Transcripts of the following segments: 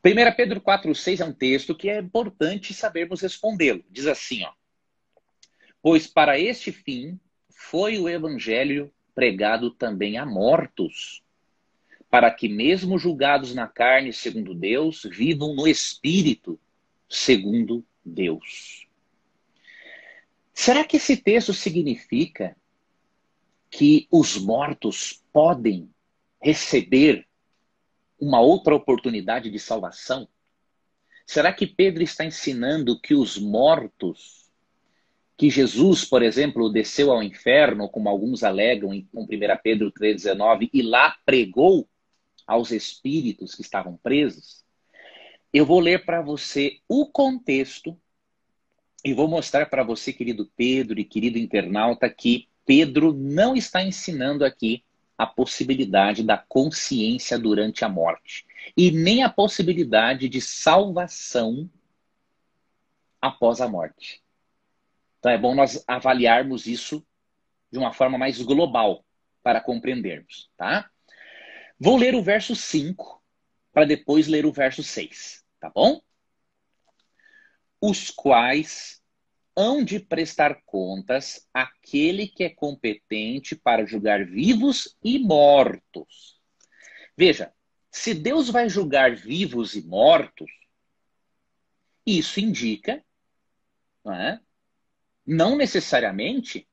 1 Pedro 4,6 é um texto que é importante sabermos respondê-lo. Diz assim, ó. Pois para este fim foi o evangelho pregado também a mortos, para que mesmo julgados na carne segundo Deus, vivam no espírito segundo Deus. Será que esse texto significa que os mortos podem receber uma outra oportunidade de salvação? Será que Pedro está ensinando que os mortos, que Jesus, por exemplo, desceu ao inferno, como alguns alegam em 1 Pedro 3,19, e lá pregou aos espíritos que estavam presos? Eu vou ler para você o contexto e vou mostrar para você, querido Pedro e querido internauta, que Pedro não está ensinando aqui a possibilidade da consciência durante a morte e nem a possibilidade de salvação após a morte. Então é bom nós avaliarmos isso de uma forma mais global para compreendermos, tá? Vou ler o verso 5 para depois ler o verso 6, tá bom? Os quais hão de prestar contas àquele que é competente para julgar vivos e mortos. Veja, se Deus vai julgar vivos e mortos, isso indica, não necessariamente,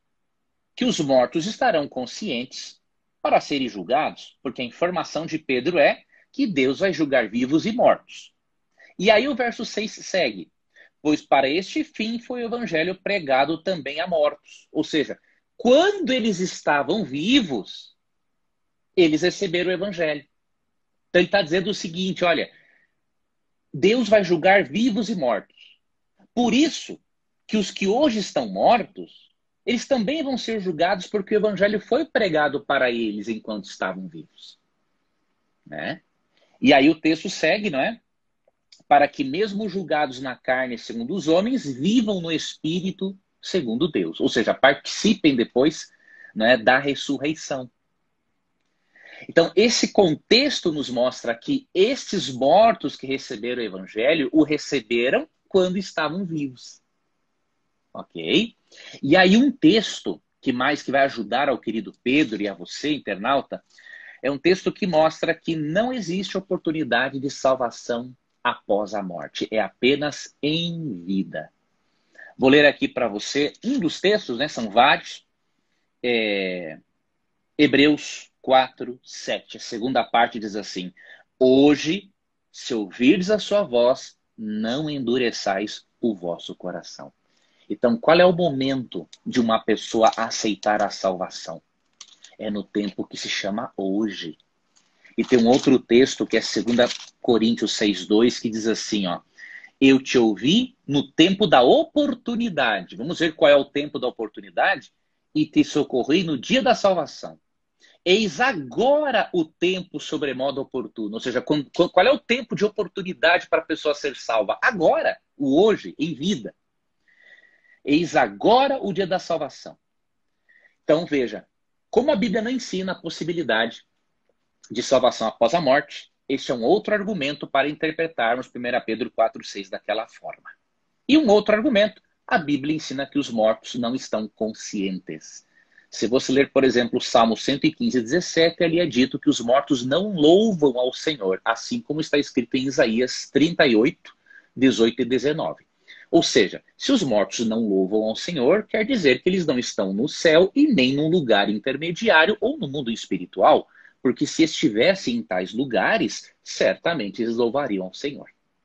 que os mortos estarão conscientes para serem julgados, porque a informação de Pedro é que Deus vai julgar vivos e mortos. E aí o verso 6 segue. Pois para este fim foi o evangelho pregado também a mortos. Ou seja, quando eles estavam vivos, eles receberam o evangelho. Então ele está dizendo o seguinte, olha, Deus vai julgar vivos e mortos. Por isso que os que hoje estão mortos, eles também vão ser julgados porque o evangelho foi pregado para eles enquanto estavam vivos. Né? E aí o texto segue, não é? Para que mesmo julgados na carne segundo os homens, vivam no espírito segundo Deus. Ou seja, participem depois, né, da ressurreição. Então, esse contexto nos mostra que estes mortos que receberam o evangelho, o receberam quando estavam vivos. Ok? E aí um texto que vai ajudar ao querido Pedro e a você, internauta, é um texto que mostra que não existe oportunidade de salvação após a morte. É apenas em vida. Vou ler aqui para você um dos textos, né? São vários. Hebreus 4:7. A segunda parte diz assim: hoje, se ouvirdes a sua voz, não endureçais o vosso coração. Então, qual é o momento de uma pessoa aceitar a salvação? É no tempo que se chama hoje. E tem um outro texto que é 2 Coríntios 6:2, que diz assim, ó: eu te ouvi no tempo da oportunidade. Vamos ver qual é o tempo da oportunidade? E te socorri no dia da salvação. Eis agora o tempo sobremodo oportuno. Ou seja, qual é o tempo de oportunidade para a pessoa ser salva? Agora, o hoje, em vida. Eis agora o dia da salvação. Então, veja, como a Bíblia não ensina a possibilidade de salvação após a morte, este é um outro argumento para interpretarmos 1 Pedro 4,6 daquela forma. E um outro argumento, a Bíblia ensina que os mortos não estão conscientes. Se você ler, por exemplo, o Salmo 115:17, ali é dito que os mortos não louvam ao Senhor, assim como está escrito em Isaías 38:18 e 19. Ou seja, se os mortos não louvam ao Senhor, quer dizer que eles não estão no céu e nem num lugar intermediário ou no mundo espiritual, porque se estivessem em tais lugares, certamente eles louvariam ao Senhor.